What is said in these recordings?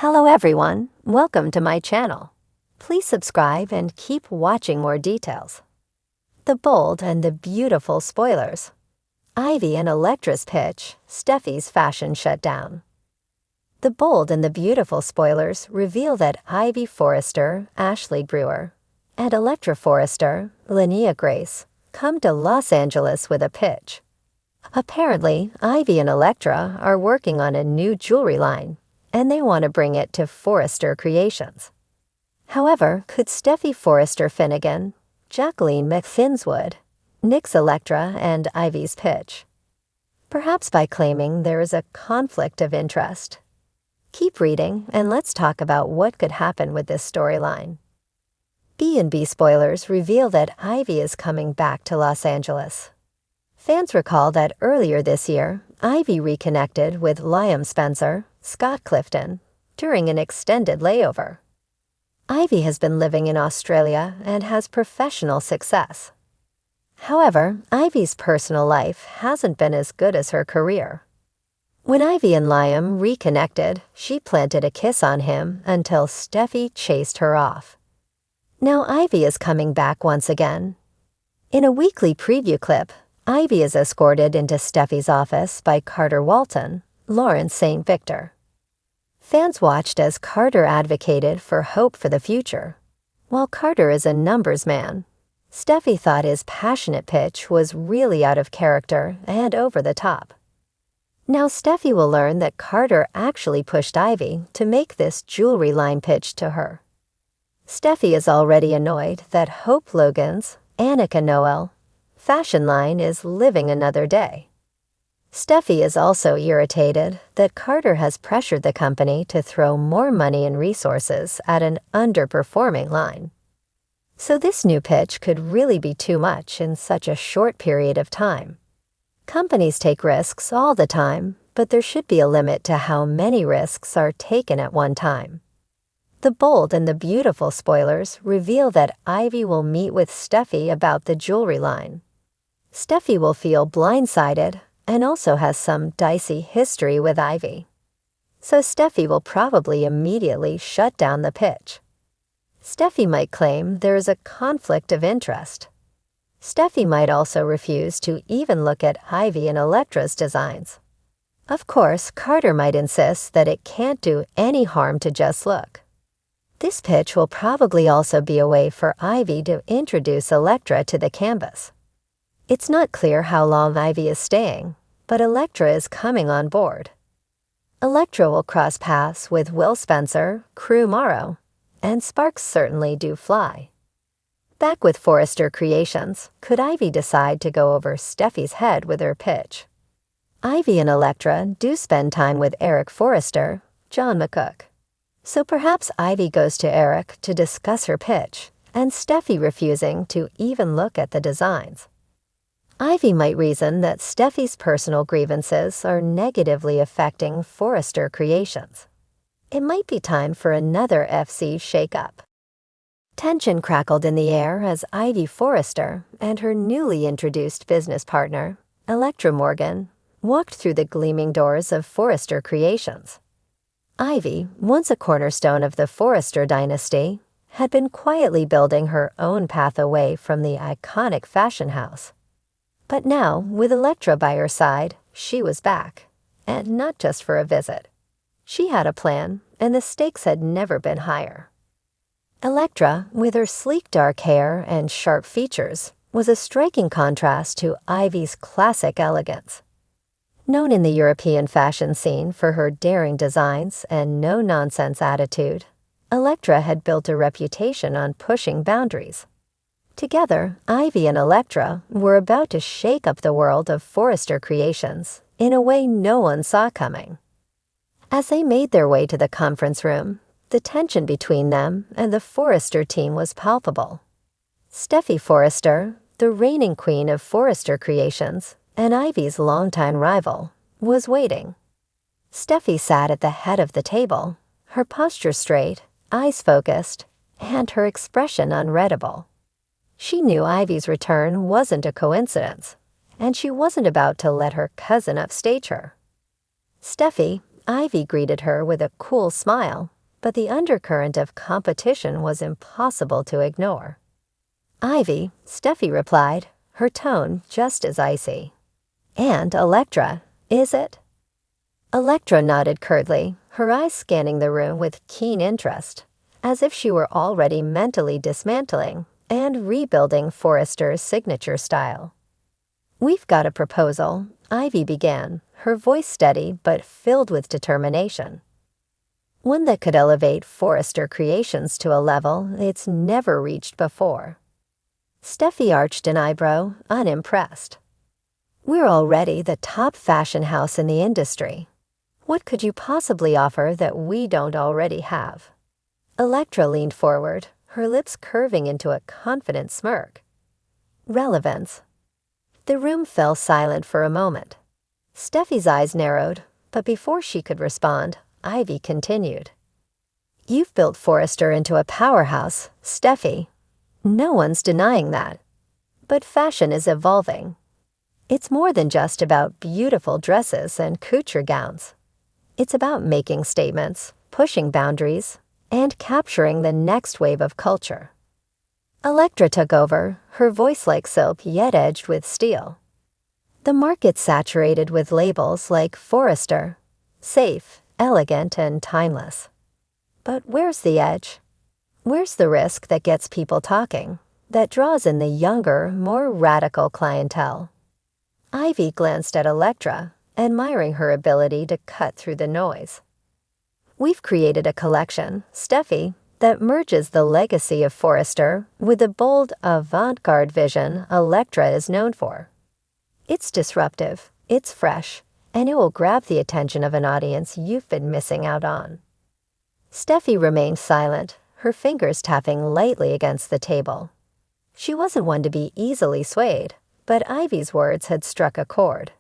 Hello everyone, welcome to my channel. Please subscribe and keep watching more details. The bold and the beautiful spoilers. Ivy and Electra's pitch, Steffy's fashion shutdown. The bold and the beautiful spoilers reveal that Ivy Forrester, Ashley Brewer, and Electra Forrester, Linnea Grace, come to Los Angeles with a pitch. Apparently, Ivy and Electra are working on a new jewelry line, and they want to bring it to Forrester Creations. However, could Steffy Forrester Finnegan, Jacqueline McFinswood, nix Electra and Ivy's pitch? Perhaps by claiming there is a conflict of interest. Keep reading, and let's talk about what could happen with this storyline. B&B spoilers reveal that Ivy is coming back to Los Angeles. Fans recall that earlier this year, Ivy reconnected with Liam Spencer, Scott Clifton, during an extended layover. Ivy has been living in Australia and has professional success. However, Ivy's personal life hasn't been as good as her career. When Ivy and Liam reconnected, she planted a kiss on him until Steffy chased her off. Now Ivy is coming back once again. In a weekly preview clip, Ivy is escorted into Steffy's office by Carter Walton, Lawrence St. Victor. Fans watched as Carter advocated for hope for the future. While Carter is a numbers man, Steffy thought his passionate pitch was really out of character and over the top. Now Steffy will learn that Carter actually pushed Ivy to make this jewelry line pitch to her. Steffy is already annoyed that Hope Logan's, Annika Noel, fashion line is living another day. Steffy is also irritated that Carter has pressured the company to throw more money and resources at an underperforming line. So this new pitch could really be too much in such a short period of time. Companies take risks all the time, but there should be a limit to how many risks are taken at one time. The bold and the beautiful spoilers reveal that Ivy will meet with Steffy about the jewelry line. Steffy will feel blindsided and also has some dicey history with Ivy. So Steffy will probably immediately shut down the pitch. Steffy might claim there is a conflict of interest. Steffy might also refuse to even look at Ivy and Electra's designs. Of course, Carter might insist that it can't do any harm to just look. This pitch will probably also be a way for Ivy to introduce Electra to the canvas. It's not clear how long Ivy is staying, but Electra is coming on board. Electra will cross paths with Will Spencer, Crew Morrow, and sparks certainly do fly. Back with Forrester Creations, could Ivy decide to go over Steffy's head with her pitch? Ivy and Electra do spend time with Eric Forrester, John McCook. So perhaps Ivy goes to Eric to discuss her pitch, and Steffy refusing to even look at the designs. Ivy might reason that Steffy's personal grievances are negatively affecting Forrester Creations. It might be time for another FC shakeup. Tension crackled in the air as Ivy Forrester and her newly introduced business partner, Electra Morgan, walked through the gleaming doors of Forrester Creations. Ivy, once a cornerstone of the Forrester dynasty, had been quietly building her own path away from the iconic fashion house. But now, with Electra by her side, she was back, and not just for a visit. She had a plan, and the stakes had never been higher. Electra, with her sleek dark hair and sharp features, was a striking contrast to Ivy's classic elegance. Known in the European fashion scene for her daring designs and no-nonsense attitude, Electra had built a reputation on pushing boundaries. Together, Ivy and Electra were about to shake up the world of Forrester Creations in a way no one saw coming. As they made their way to the conference room, the tension between them and the Forrester team was palpable. Steffy Forrester, the reigning queen of Forrester Creations and Ivy's longtime rival, was waiting. Steffy sat at the head of the table, her posture straight, eyes focused, and her expression unreadable. She knew Ivy's return wasn't a coincidence, and she wasn't about to let her cousin upstage her. Steffy, Ivy greeted her with a cool smile, but the undercurrent of competition was impossible to ignore. "Ivy," Steffi replied, her tone just as icy. "And Electra, is it?" Electra nodded curtly, her eyes scanning the room with keen interest, as if she were already mentally dismantling and rebuilding Forrester's signature style. "We've got a proposal," Ivy began, her voice steady but filled with determination. "One that could elevate Forrester Creations to a level it's never reached before." Steffi arched an eyebrow, unimpressed. "We're already the top fashion house in the industry. What could you possibly offer that we don't already have?" Electra leaned forward, her lips curving into a confident smirk. "Relevance." The room fell silent for a moment. Steffi's eyes narrowed, but before she could respond, Ivy continued. "You've built Forrester into a powerhouse, Steffi. No one's denying that. But fashion is evolving. It's more than just about beautiful dresses and couture gowns. It's about making statements, pushing boundaries, and capturing the next wave of culture." Electra took over, her voice like silk yet edged with steel. "The market's saturated with labels like Forrester, safe, elegant, and timeless. But where's the edge? Where's the risk that gets people talking, that draws in the younger, more radical clientele?" Ivy glanced at Electra, admiring her ability to cut through the noise. "We've created a collection, Steffi, that merges the legacy of Forrester with the bold avant-garde vision Electra is known for. It's disruptive, it's fresh, and it will grab the attention of an audience you've been missing out on." Steffi remained silent, her fingers tapping lightly against the table. She wasn't one to be easily swayed, but Ivy's words had struck a chord.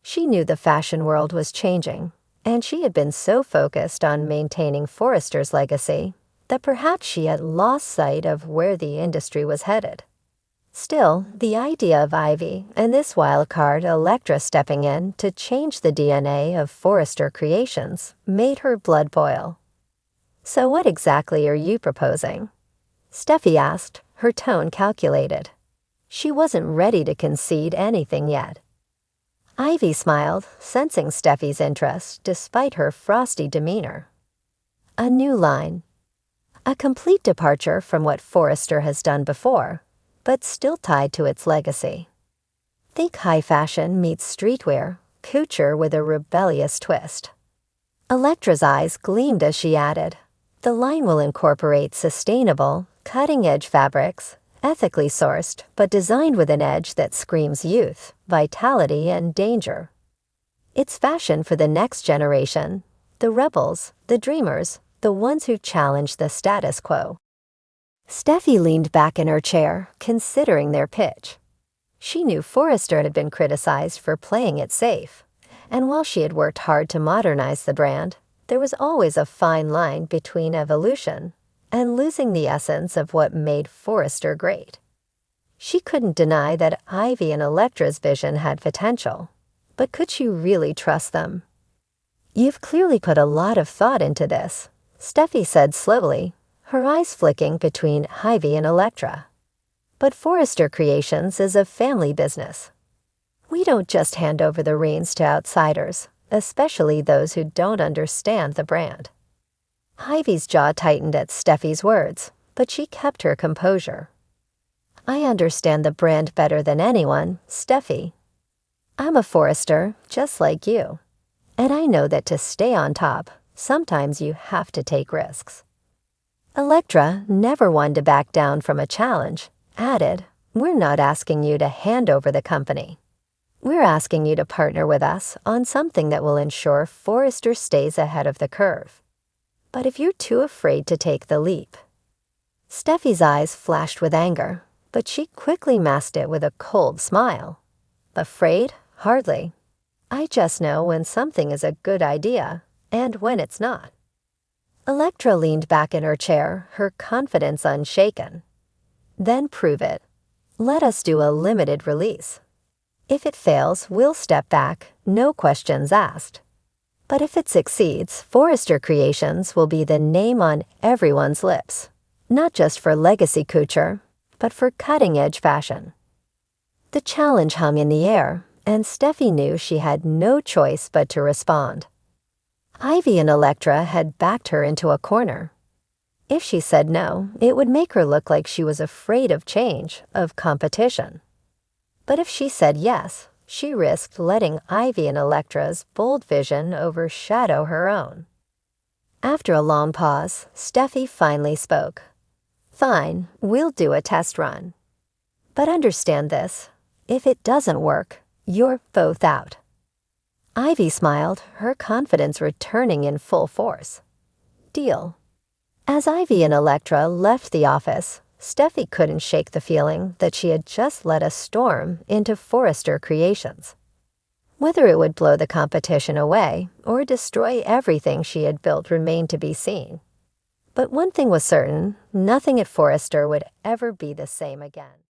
She knew the fashion world was changing, and she had been so focused on maintaining Forrester's legacy that perhaps she had lost sight of where the industry was headed. Still, the idea of Ivy and this wild card Electra stepping in to change the DNA of Forrester Creations made her blood boil. "So what exactly are you proposing?" Steffi asked, her tone calculated. She wasn't ready to concede anything yet. Ivy smiled, sensing Steffi's interest despite her frosty demeanor. "A new line. A complete departure from what Forrester has done before, but still tied to its legacy. Think high fashion meets streetwear, couture with a rebellious twist." Electra's eyes gleamed as she added, "The line will incorporate sustainable, cutting-edge fabrics, ethically sourced, but designed with an edge that screams youth, vitality, and danger. It's fashion for the next generation, the rebels, the dreamers, the ones who challenge the status quo." Steffi leaned back in her chair, considering their pitch. She knew Forrester had been criticized for playing it safe, and while she had worked hard to modernize the brand, there was always a fine line between evolution and losing the essence of what made Forrester great. She couldn't deny that Ivy and Electra's vision had potential, but could she really trust them? "You've clearly put a lot of thought into this," Steffi said slowly, her eyes flicking between Ivy and Electra. "But Forrester Creations is a family business. We don't just hand over the reins to outsiders, especially those who don't understand the brand." Ivy's jaw tightened at Steffi's words, but she kept her composure. "I understand the brand better than anyone, Steffi. I'm a Forrester, just like you. And I know that to stay on top, sometimes you have to take risks." Electra, never one to back down from a challenge, added, "We're not asking you to hand over the company. We're asking you to partner with us on something that will ensure Forrester stays ahead of the curve. But if you're too afraid to take the leap..." Steffi's eyes flashed with anger, but she quickly masked it with a cold smile. "Afraid? Hardly. I just know when something is a good idea and when it's not." Electra leaned back in her chair, her confidence unshaken. "Then prove it. Let us do a limited release. If it fails, we'll step back, no questions asked. But if it succeeds, Forrester Creations will be the name on everyone's lips, not just for legacy couture, but for cutting-edge fashion. The challenge hung in the air, and Steffi knew she had no choice but to respond. Ivy and Electra had backed her into a corner. If she said no, it would make her look like she was afraid of change, of competition. But if she said yes, she risked letting Ivy and Electra's bold vision overshadow her own. After a long pause, Steffi finally spoke. "Fine, we'll do a test run. But understand this, if it doesn't work, you're both out." Ivy smiled, her confidence returning in full force. "Deal." As Ivy and Electra left the office, Steffi couldn't shake the feeling that she had just led a storm into Forrester Creations. Whether it would blow the competition away or destroy everything she had built remained to be seen. But one thing was certain, nothing at Forrester would ever be the same again.